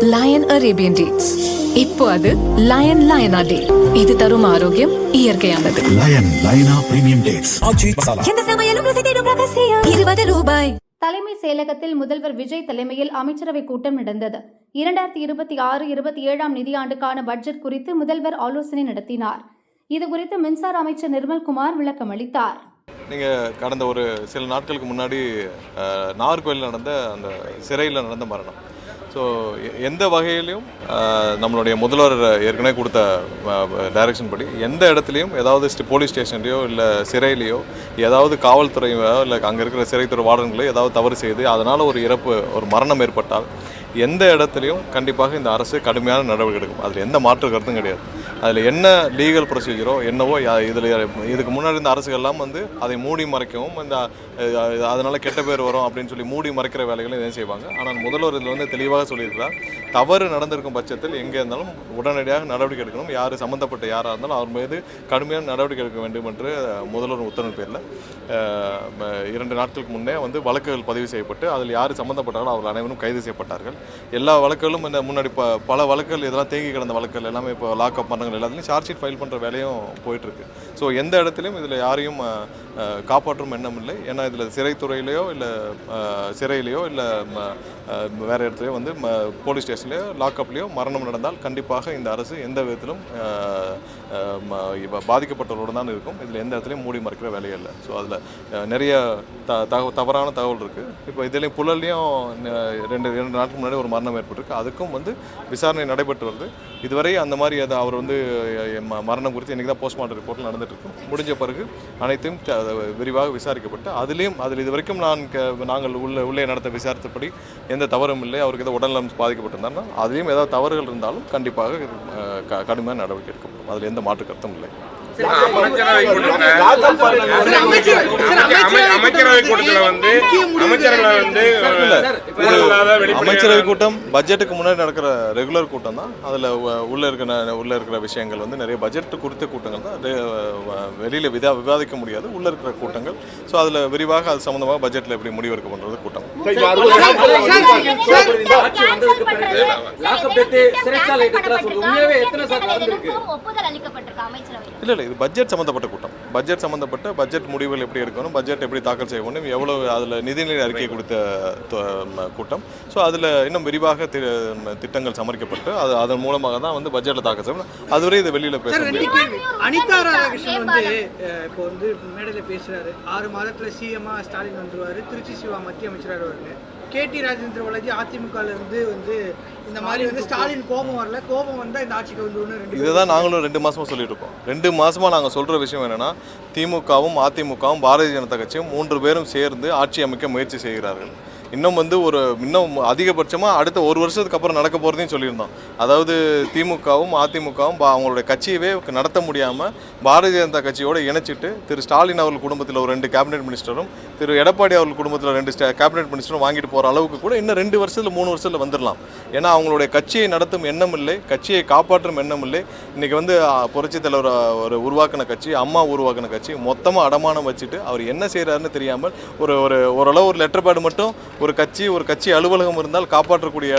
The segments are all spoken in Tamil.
Line Arabian dates. இப்போ அது லயன் லயனா டே. இது தரும் ஆரோக்கியம் இயற்கையானது. லயன் லயனா பிரீமியம் டேட்ஸ். எந்த சமையலும் ருசி தேடும் ரகசியம். 20 ரூபாய். தலைமை செயலகத்தில் முதல்வர் விஜய் தலைமையில் அமைச்சரவை கூட்டம் நடந்தது. 2026-27 நிதியாண்டுக்கான பட்ஜெட் குறித்து முதல்வர் ஆலோசனை நடத்தினார். இதுகுறித்து மின்சார அமைச்சர் நிர்மல்குமார் விளக்கம் அளித்தார். நீங்கள் கடந்த ஒரு சில நாட்களுக்கு முன்னாடி நாகர்கோயிலில் நடந்த அந்த சிறையில் நடந்த மரணம். ஸோ எந்த வகையிலையும் நம்மளுடைய முதல்வர் ஏற்கனவே கொடுத்த டைரக்ஷன் படி எந்த இடத்துலையும் ஏதாவது போலீஸ் ஸ்டேஷன்லையோ இல்லை சிறையிலையோ ஏதாவது காவல்துறையோ இல்லை அங்கே இருக்கிற சிறைத்துறை வார்டன்களோ ஏதாவது தவறு செய்து அதனால் ஒரு இறப்பு ஒரு மரணம் ஏற்பட்டால் எந்த இடத்துலையும் கண்டிப்பாக இந்த அரசு கடுமையான நடவடிக்கை எடுக்கும். அதில் எந்த மாற்று கருத்தும் கிடையாது. அதில் என்ன லீகல் ப்ரொசீஜரோ என்னவோ இதுக்கு முன்னாடி இந்த அரசுகள்லாம் அதை மூடி மறைக்கவும் அதனால் கெட்ட பேர் வரும் அப்படின்னு சொல்லி மூடி மறைக்கிற வேலைகளும் இதை செய்வாங்க. ஆனால் முதல்வர் இதில் தெளிவாக சொல்லியிருக்கிறார், தவறு நடந்திருக்கும் பட்சத்தில் எங்கே இருந்தாலும் உடனடியாக நடவடிக்கை எடுக்கணும். யார் சம்மந்தப்பட்ட யாராக இருந்தாலும் அவர் மீது கடுமையான நடவடிக்கை எடுக்க வேண்டும் என்று முதல்வர் உத்தரவு பேரில் 2 நாட்களுக்கு முன்னே வழக்குகள் பதிவு செய்யப்பட்டு அதில் யார் சம்மந்தப்பட்டாலும் அவர்கள் அனைவரும் கைது செய்யப்பட்டார்கள். எல்லா வழக்குகளும் இந்த முன்னாடி பல வழக்குகள் இதெல்லாம் தேங்கி கிடந்த வழக்குகள் எல்லாமே இப்போ லாக்அப் பண்ணுறாங்க. எல்லாத்துலேயும் சார்ஜ் ஷீட் ஃபைல் பண்ணுற வேலையும் போயிட்டுருக்கு. ஸோ எந்த இடத்துலையும் இதில் யாரையும் காப்பாற்றும் எண்ணம் இல்லை. ஏன்னா இதில் சிறைத்துறையிலையோ இல்லை சிறையிலையோ இல்லை வேறு இடத்துலையோ போலீஸ் ஸ்டேஷன்லையோ லாக்அப்லேயோ மரணம் நடந்தால் கண்டிப்பாக இந்த அரசு எந்த விதத்திலும் பாதிக்கப்பட்டவர்களோடு தான் இருக்கும். இதில் எந்த இடத்துலையும் மூடி மறைக்கிற வேலையே இல்லை. ஸோ அதில் நிறைய தவறான தகவல் இருக்குது. இப்போ இதுலேயும் புழல்லையும் 2 நாட்களுக்கு முன்னாடி ஒரு மரணம் ஏற்பட்டிருக்கு. அதுக்கும் விசாரணை நடைபெற்று வருது. இதுவரை அந்த மாதிரி அவர் மரணம் குறித்து இன்றைக்கி தான் போஸ்ட்மார்ட்டம் ரிப்போர்ட்டில் நடந்துகிட்ருக்கு. முடிஞ்ச பிறகு அனைத்தையும் விரிவாக விசாரிக்கப்பட்டு அதில் இது வரைக்கும் நாங்கள் உள்ளே நடத்த விசாரித்தபடி எந்த தவறும் இல்லை. அவருக்கு ஏதோ உடல்நலம் பாதிக்கப்பட்டிருந்தாருன்னா அதுலேயும் ஏதாவது தவறுகள் இருந்தாலும் கண்டிப்பாக கடுமையான நடவடிக்கை எடுக்கப்படும். அதில் எந்த மாற்று கருத்தும் இல்லை. அமைச்சரவை கூட்டம் பட்ஜெட்டுக்கு முன்னாடி நடக்கிற ரெகுலர் கூட்டம் தான். அதில் உள்ள இருக்கிற விஷயங்கள் நிறைய பட்ஜெட் குறித்த கூட்டங்கள் தான். வெளியில் விவாதிக்க முடியாது உள்ள இருக்கிற கூட்டங்கள். ஸோ அதில் விரிவாக அது சம்பந்தமாக பட்ஜெட்டில் எப்படி முடிவெடுக்க பண்ணுறது கூட்டம். இல்லை இது பட்ஜெட் சம்மந்தப்பட்ட கூட்டம். பட்ஜெட் முடிவுகள் எப்படி எடுக்கணும், பட்ஜெட் எப்படி தாக்கல் செய்யணும், எவ்வளோ அதில் நிதிநிலை அறிக்கை கொடுத்த கூட்டம். ஸோ அதில் இன்னும் விரிவாக திட்டங்கள் சமர்ப்பிக்கப்பட்டு அதன் மூலமாக தான் பட்ஜெட்டில் தாக்கல் செய்யணும். அதுவரை இது வெளியில் பேச முடியும். அனிதா ராதாகிருஷ்ணன் இப்போ மேடையில் பேசுகிறாரு, 6 மாதத்தில் சிஎம்மா ஸ்டாலின் வந்துருவார், திருச்சி சிவா மத்திய அமைச்சராக வருவாங்க. கேடி ராஜேந்திர பாலாஜி அதிமுகலேருந்து இந்த மாதிரி ஸ்டாலின் கோபம் வரல, கோபம் வந்தால் இந்த ஆட்சிக்கு ஒன்று இதுதான் நாங்களும் 2 மாதமாக சொல்லிட்டு இருக்கோம். 2 மாதமாக நாங்கள் சொல்கிற விஷயம் என்னென்னா, திமுகவும் அதிமுகவும் பாரதிய ஜனதா கட்சியும் 3 பேரும் சேர்ந்து ஆட்சி அமைக்க முயற்சி செய்கிறார்கள். இன்னும் இன்னும் அதிகபட்சமாக அடுத்த 1 வருஷத்துக்கு அப்புறம் நடக்க போகிறதையும் சொல்லியிருந்தோம். அதாவது திமுகவும் அதிமுகவும் அவங்களுடைய கட்சியவே நடத்த முடியாமல் பாரதிய ஜனதா கட்சியோடு இணைச்சிட்டு திரு ஸ்டாலின் அவர்கள் குடும்பத்தில் ஒரு 2 கேபினெட் மினிஸ்டரும் திரு எடப்பாடி அவர்கள் குடும்பத்தில் 2 கேபினெட் மினிஸ்டரும் வாங்கிட்டு போகிற அளவுக்கு கூட இன்னும் 2 வருஷத்தில் 3 வருஷத்தில் வந்துடலாம். ஏன்னா அவங்களுடைய கட்சியை நடத்தும் எண்ணம் இல்லை, கட்சியை காப்பாற்றும் எண்ணம் இல்லை. இன்றைக்கி புரட்சித் தலைவர் ஒரு உருவாக்கின கட்சி, அம்மா உருவாக்கின கட்சி மொத்தமாக அடமானம் வச்சுட்டு அவர் என்ன செய்கிறாருன்னு தெரியாமல் ஓரளவு ஒரு லெட்டர் பேடு மட்டும் ஒரு கட்சி அலுவலகம் இருந்தால் காப்பாற்றக்கூடிய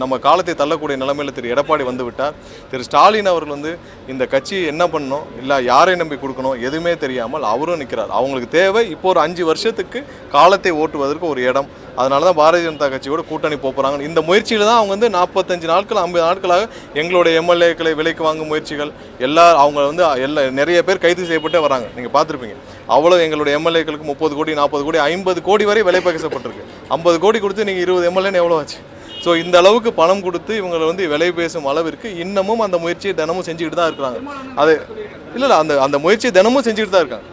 நம்ம காலத்தை தள்ளக்கூடிய நிலைமையில் திரு எடப்பாடி விட்டார். திரு ஸ்டாலின் அவர்கள் இந்த கட்சி என்ன பண்ணணும், இல்லை யாரை நம்பி கொடுக்கணும் எதுவுமே தெரியாமல் அவரும் நிற்கிறார். அவங்களுக்கு தேவை இப்போ ஒரு 5 வருஷத்துக்கு காலத்தை ஓட்டுவதற்கு ஒரு இடம். அதனால தான் பாரதிய ஜனதா கட்சியோட கூட்டணி போகிறாங்க. இந்த முயற்சியில் தான் அவங்க 45 நாட்கள் 50 நாட்களாக எங்களுடைய எம்எல்ஏக்களை விலைக்கு வாங்கும் முயற்சிகள் அவங்க நிறைய பேர் கைது செய்யப்பட்டே வராங்க. நீங்கள் பார்த்துருப்பீங்க. அவ்வளோ எங்களுடைய எம்எல்ஏக்களுக்கு 30 கோடி 40 கோடி 50 கோடி வரை விலை பேசப்பட்டிருக்கு. 50 கோடி கொடுத்து நீங்கள் 20 எம்எல்ஏன்னு எவ்வளோ ஆச்சு? ஸோ இந்த அளவுக்கு பணம் கொடுத்து இவங்களை விலை பேசும் அளவிற்கு இன்னமும் அந்த முயற்சியை தினமும் செஞ்சுக்கிட்டு தான் இருக்கிறாங்க. அது இல்லை அந்த முயற்சியை தினமும் செஞ்சுக்கிட்டு தான் இருக்காங்க.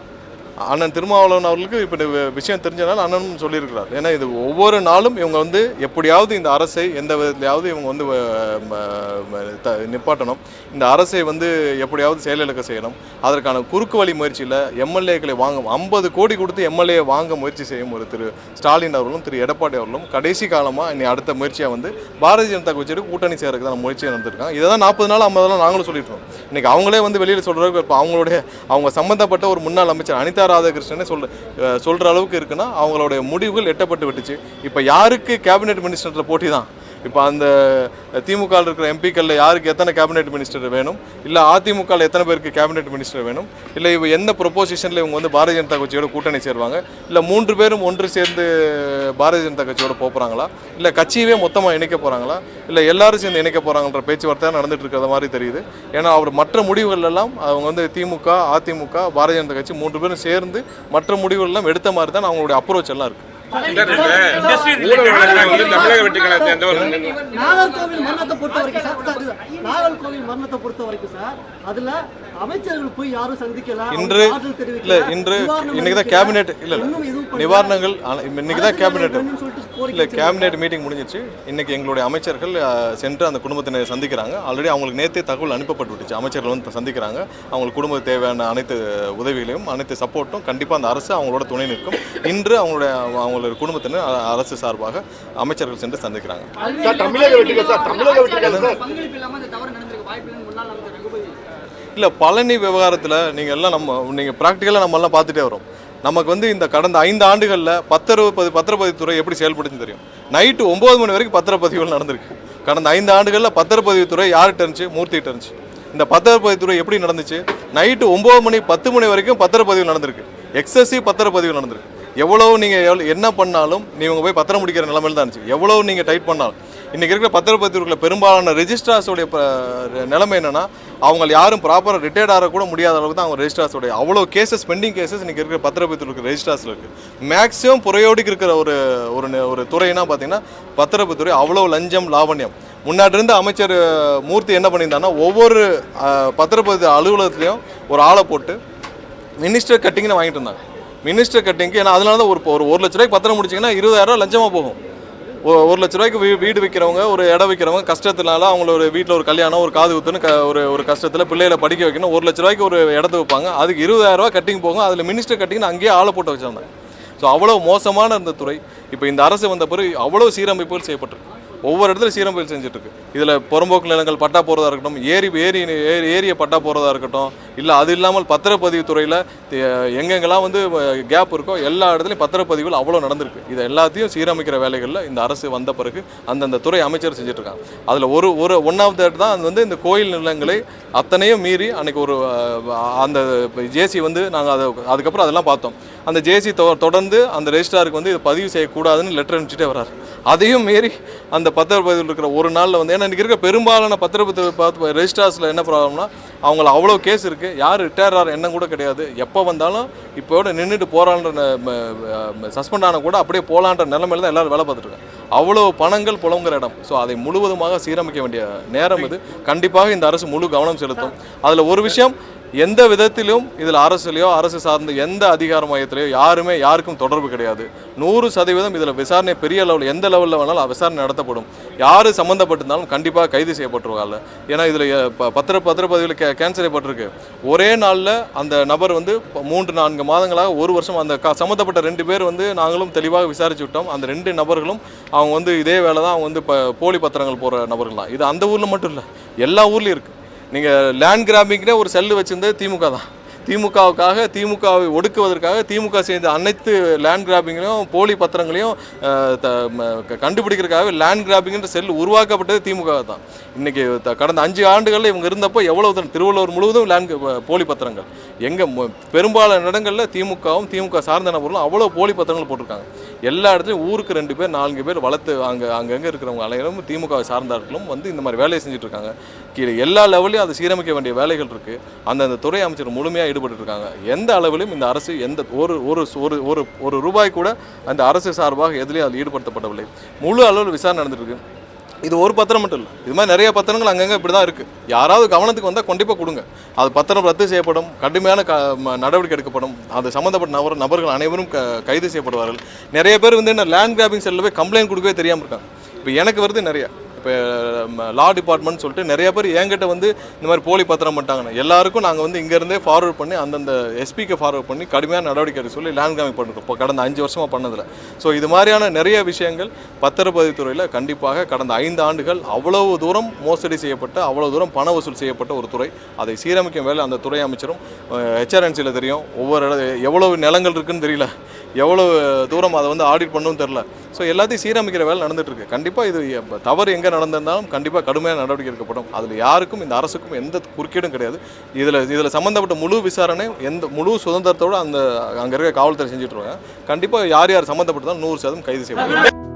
அண்ணன் திருமாவளவன் அவர்களுக்கு இப்போ விஷயம் தெரிஞ்சனால அண்ணனும் சொல்லியிருக்கிறார். ஏன்னா இது ஒவ்வொரு நாளும் இவங்க எப்படியாவது இந்த அரசை எந்த விதத்திலையாவது இவங்க நிப்பாட்டணும், இந்த அரசை எப்படியாவது செயலிழக்க செய்யணும். அதற்கான குறுக்கு வழி முயற்சியில் எம்எல்ஏக்களை 50 கோடி கொடுத்து எம்எல்ஏ வாங்க முயற்சி செய்யும் ஒரு திரு ஸ்டாலின் அவர்களும் திரு எடப்பாடி அவர்களும் கடைசி காலமாக இனி அடுத்த முயற்சியாக பாரதிய ஜனதா கட்சியோட கூட்டணி சேரக்கு தான் முயற்சியை நடந்திருக்காங்க. இதை தான் 40 நாள் 50 நாள் நாங்களும் சொல்லிட்டு இருக்கோம். இன்றைக்கி அவங்களே வெளியில் சொல்கிறதுக்கு இப்போ அவங்க சம்மந்தப்பட்ட ஒரு முன்னாள் அமைச்சர் அனிதா ராதாகிருஷ்ணன் சொல்கிற அளவுக்கு இருக்குன்னா அவங்களுடைய முடிவுகள் எட்டப்பட்டு விட்டுச்சு. இப்போ யாருக்கு கேபினெட் மினிஸ்டர் போட்டி தான். இப்போ அந்த திமுகவில் இருக்கிற எம்பிக்களில் யாருக்கு எத்தனை கேபினெட் மினிஸ்டர் வேணும், இல்லை அதிமுகவில் எத்தனை பேருக்கு கேபினெட் மினிஸ்டர் வேணும், இல்லை இவங்க எந்த ப்ரொபோசிஷனில் இவங்க வந்து பாரதிய ஜனதா கட்சியோட கூட்டணி சேருவாங்க, இல்லை 3 பேரும் ஒன்று சேர்ந்து பாரதிய ஜனதா கட்சியோட போகிறாங்களா, இல்லை கட்சியவே மொத்தமாக இணைக்க போகிறாங்களா, இல்லை எல்லாரும் சேர்ந்து இணைக்க போகிறாங்கன்ற பேச்சுவார்த்தை நடந்துட்டு இருக்கிற மாதிரி தெரியுது. ஏன்னா அவர் மற்ற முடிவுகள் எல்லாம் அவங்க வந்து திமுக, அதிமுக, பாரதிய ஜனதா கட்சி 3 பேரும் சேர்ந்து மற்ற முடிவுகள் எல்லாம் எடுத்த மாதிரி தான் அவங்களுடைய அப்ரோச் எல்லாம் இருக்குது. நாகர்கோவில் மரணத்தை பொறுத்த வரைக்கும் நாகர்கோவில் மரணத்தை பொறுத்த வரைக்கும் சார், அதுல அமைச்சர்கள் போய் யாரும் சந்திக்கல. இன்று இல்ல இன்று இன்னைக்கு தான் கேபினெட் இல்ல நிவாரணங்கள் இன்னைக்கு தான் கேபினெட் இல்ல கேபினெட் மீட்டிங் முடிஞ்சிச்சு. இன்னைக்கு எங்களுடைய அமைச்சர்கள் சென்று அந்த குடும்பத்தினரை சந்திக்கிறாங்க. ஆல்ரெடி அவங்களுக்கு நேற்றே தகவல் அனுப்பப்பட்டு விட்டுச்சு. அமைச்சர்கள் வந்து சந்திக்கிறாங்க. அவங்களுக்கு குடும்பத்துக்கு தேவையான அனைத்து உதவிகளையும் அனைத்து சப்போர்ட்டும் கண்டிப்பாக அந்த அரசு அவங்களோட துணை நிற்கும். இன்று அவங்களுடைய குடும்பத்தினர் அரசு சார்பாக அமைச்சர்கள் சென்று சந்திக்கிறாங்க. இல்லை பழனி விவகாரத்தில் நீங்கள் எல்லாம் நீங்கள் ப்ராக்டிக்கலாக நம்ம எல்லாம் பார்த்துட்டே வரோம். நமக்கு வந்து இந்த கடந்த 5 ஆண்டுகளில் பத்திரப்பதிவுத்துறை எப்படி செயல்படுச்சுன்னு தெரியும். நைட்டு 9 மணி வரைக்கும் பத்திரப்பதிவுகள் நடந்திருக்கு. கடந்த 5 ஆண்டுகளில் பத்திரப்பதிவுத்துறை யார்கிட்ட இருந்துச்சு? மூர்த்திகிட்ட இருந்துச்சு. இந்த பத்திரப்பதிவுத்துறை எப்படி நடந்துச்சு? நைட்டு 9 மணி 10 மணி வரைக்கும் பத்திரப்பதிவு நடந்திருக்கு. எக்ஸசிவ் பத்திரப்பதிவு நடந்திருக்கு. எவ்வளோ நீங்கள் என்ன பண்ணாலும் நீங்கள் போய் பத்திரம் முடிக்கிற நிலைமையில் தான் இருந்துச்சு. எவ்வளோ நீங்கள் டைட் பண்ணாலும் இன்றைக்கி இருக்கிற பத்திரப்பதிவுகளை பெரும்பாலான ரெஜிஸ்ட்ரார்ஸோடைய நிலைமை என்னென்னா, அவங்க யாரும் ப்ராப்பராக ரிட்டையர்ட் ஆக கூட முடியாத அளவுக்கு தான் அவங்க ரெஜிஸ்ட்ரார்ஸோடைய அவ்வளோ கேசஸ் பெண்டிங் கேசஸ் இன்றைக்கி இருக்கிற பத்திரப்பதிவு இருக்கிற ரெஜிஸ்ட்ரார்ஸில் இருக்குது. மேக்ஸிமம் புறையோடிக்கு இருக்கிற ஒரு துறைனா பார்த்தீங்கன்னா பத்திரப்பதிவுத்துறை. அவ்வளோ லஞ்சம் லாவண்யம். முன்னாடி இருந்த அமைச்சர் மூர்த்தி என்ன பண்ணியிருந்தாங்கன்னா, ஒவ்வொரு பத்திரப்பதிவு அலுவலகத்துலேயும் ஒரு ஆளை போட்டு மினிஸ்டர் கட்டிங்னு வாங்கிட்டு இருந்தாங்க. மினிஸ்டர் கட்டிங்க்கு ஏன்னா அதனால தான் ஒரு 1 லட்ச ரூபாய்க்கு பத்திரம் முடிச்சிங்கன்னா 20,000 லஞ்சமாக போகும். 1 லட்ச ரூபாய்க்கு வீடு விற்கிறவங்க, ஒரு இடம் விற்கிறவங்க கஷ்டத்தினால அவங்கள வீட்டில் ஒரு கல்யாணம், ஒரு காது குத்துன்னு ஒரு கஷ்டத்தில் பிள்ளைகளை படிக்க வைக்கணும். 1 லட்ச ரூபாய்க்கு ஒரு இடத்த வைப்பாங்க. அதுக்கு 20,000 ரூபா கட்டிங் போகும். அதில் மினிஸ்டர் கட்டிங்னு அங்கேயே ஆளை போட்டு வச்சிருந்தாங்க. ஸோ அவ்வளோ மோசமான இந்த துறை. இப்போ இந்த அரசு வந்த பிறகு அவ்வளோ சீரமைப்புகள் செய்யப்பட்டிருக்கு. ஒவ்வொரு இடத்துல சீரமைப்பு செஞ்சுட்டு இருக்கு. இதில் புறம்போக்கு நிலங்கள் பட்டா போகிறதா இருக்கட்டும், ஏரிய பட்டா போகிறதா இருக்கட்டும், இல்லை அது இல்லாமல் பத்திரப்பதிவு துறையில் எங்கெங்கெல்லாம் வந்து கேப் இருக்கோ எல்லா இடத்துலையும் பத்திரப்பதிவுகள் அவ்வளோ நடந்திருக்கு. இதை எல்லாத்தையும் சீரமைக்கிற வேலைகளில் இந்த அரசு வந்த பிறகு அந்தந்த துறை அமைச்சர் செஞ்சுட்டு இருக்காங்க. அதில் ஒன் ஆஃப் தட் தான் வந்து இந்த கோயில் நிலங்களை அத்தனையும் மீறி அன்றைக்கி அந்த ஜேசி வந்து நாங்கள் அதுக்கப்புறம் அதெல்லாம் பார்த்தோம். அந்த ஜேசி தொடர்ந்து அந்த ரெஜிஸ்ட்ராருக்கு வந்து இது பதிவு செய்யக்கூடாதுன்னு லெட்டர் அனுப்பிச்சிட்டே வர்றாரு. அதையும் மீறி அந்த பத்திரப்பதிவில் இருக்கிற ஒரு நாளில் வந்து ஏன்னா இன்றைக்கி இருக்க பெரும்பாலான பத்திரப்பதிவு ரெஜிஸ்ட்ரார்ஸில் என்ன ப்ராப்ளம்னா, அவங்கள அவ்வளோ கேஸ் இருக்குது. யார் ரிட்டையர் ஆகிற எண்ணம் கூட கிடையாது. எப்போ வந்தாலும் இப்போட நின்றுட்டு போகிறான்ற சஸ்பெண்ட் ஆனால் கூட அப்படியே போகலான்ற நிலைமையில தான் எல்லோரும் வேலை பார்த்துட்ருக்காங்க. அவ்வளோ பணங்கள் புலங்குற இடம். ஸோ அதை முழுவதுமாக சீரமைக்க வேண்டிய நேரம் இது. கண்டிப்பாக இந்த அரசு முழு கவனம் செலுத்தும். அதில் ஒரு விஷயம், எந்த விதத்திலும் இதில் அரசுலையோ அரசு சார்ந்த எந்த அதிகார மையத்திலையோ யாருக்கும் தொடர்பு கிடையாது. 100% இதில் விசாரணை பெரிய லெவலில் எந்த லெவலில் வேணாலும் விசாரணை நடத்தப்படும். யார் சம்மந்தப்பட்டிருந்தாலும் கண்டிப்பாக கைது செய்யப்பட்டுருவாங்க. ஏன்னா இதில் பத்திரப்பதிவில் கேன்சல் செய்யப்பட்டிருக்கு. ஒரே நாளில் அந்த நபர் வந்து 3-4 மாதங்களாக 1 வருஷம் அந்த சம்மந்தப்பட்ட 2 பேர் வந்து நாங்களும் தெளிவாக விசாரிச்சு விட்டோம். அந்த 2 நபர்களும் அவங்க வந்து இதே வேலை தான். அவங்க வந்து போலி பத்திரங்கள் போகிற நபர்கள் தான். இது அந்த ஊரில் மட்டும் இல்லை, எல்லா ஊர்லேயும் இருக்குது. நீங்கள் லேண்ட் கிராபிங்னே ஒரு செல்லு வச்சுருந்தது திமுக தான். திமுகவை ஒடுக்குவதற்காக திமுக செய்த அனைத்து லேண்ட் கிராபிங்கையும் போலி பத்திரங்களையும் கண்டுபிடிக்கிறதுக்காக லேண்ட் கிராபிங்ன்ற செல் உருவாக்கப்பட்டது திமுக தான். இன்றைக்கி கடந்த 5 ஆண்டுகளில் இவங்க இருந்தப்போ எவ்வளோ திருவள்ளூர் முழுவதும் போலி பத்திரங்கள். பெரும்பாலான இடங்களில் திமுக சார்ந்த நபர்களும் அவ்வளோ போலி பத்திரங்கள் போட்டிருக்காங்க. எல்லா இடத்துலையும் ஊருக்கு 2 பேர் 4 பேர் வளர்த்து அங்கங்கே இருக்கிறவங்க அனைவரும் திமுகவை சார்ந்தார்களும் வந்து இந்த மாதிரி வேலையை செஞ்சுட்ருக்காங்க. கீழே எல்லா லெவலையும் அதை சீரமைக்க வேண்டிய வேலைகள் இருக்குது. அந்தந்த துறை அமைச்சர் முழுமையாக ஈடுபட்டுருக்காங்க. எந்த அளவிலும் இந்த அரசு ஒரு ரூபாய் கூட அந்த அரசு சார்பாக எதுலேயும் அதில் ஈடுபடுத்தப்படவில்லை. முழு அளவில் விசாரணை நடந்துருக்கு. இது ஒரு பத்திரம் மட்டும் இல்லை, இது மாதிரி நிறைய பத்திரங்கள் அங்கங்கே இப்படி தான் இருக்குது. யாராவது கவனத்துக்கு வந்தால் கண்டிப்பாக கொடுங்க. அது பத்திரம் ரத்து செய்யப்படும், கடுமையான நடவடிக்கை எடுக்கப்படும். அது சம்மந்தப்பட்ட நபர்கள் அனைவரும் கைது செய்யப்படுவார்கள். நிறைய பேர் வந்து என்ன லேண்ட் கிராபிங் செல்லில் போய் கம்ப்ளைண்ட் கொடுக்கவே தெரியாமல் இருக்காங்க. இப்போ எனக்கு வருது நிறையா. இப்போ லா டிபார்ட்மெண்ட் சொல்லிட்டு நிறைய பேர் என்கிட்ட வந்து இந்த மாதிரி போலி பத்திரம் பண்ணிட்டாங்கன்னு எல்லாருக்கும் நாங்கள் வந்து இங்கேருந்தே ஃபார்வர்ட் பண்ணி அந்தந்த எஸ்பிக்கு ஃபார்வர்ட் பண்ணி கடுமையான நடவடிக்கை எடுக்க சொல்லி லேண்ட் கிராபிங் பண்ணிருக்கோம் இப்போ கடந்த 5 வருஷமாக பண்ணதில். ஸோ இது மாதிரியான நிறைய விஷயங்கள் பத்திரப்பதிவுத்துறையில் கண்டிப்பாக கடந்த 5 ஆண்டுகள் அவ்வளவு தூரம் மோசடி செய்யப்பட்ட, அவ்வளோ தூரம் பண வசூல் செய்யப்பட்ட ஒரு துறை. அதை சீரமைக்கும் வேலை அந்த துறை அமைச்சரும் HRNCயில் தெரியும். ஒவ்வொரு எவ்வளவு நிலங்கள் இருக்குன்னு தெரியல. எவ்வளோ தூரம் அதை வந்து ஆடிட் பண்ணணும்னு தெரில. ஸோ எல்லாத்தையும் சீரமைக்கிற வேலை நடந்துகிட்ருக்கு. கண்டிப்பாக இது தவறு எங்கே நடந்திருந்தாலும் கண்டிப்பாக கடுமையான நடவடிக்கை எடுக்கப்படும். அதில் யாருக்கும் இந்த அரசுக்கும் எந்த குறுக்கீடும் கிடையாது. இதில் சம்மந்தப்பட்ட முழு விசாரணை முழு சுதந்திரத்தோடு அங்கே இருக்க காவல்துறை செஞ்சுட்டு இருக்காங்க. கண்டிப்பாக யார் சம்மந்தப்பட்டதாலும் 100% கைது செய்யப்படும்.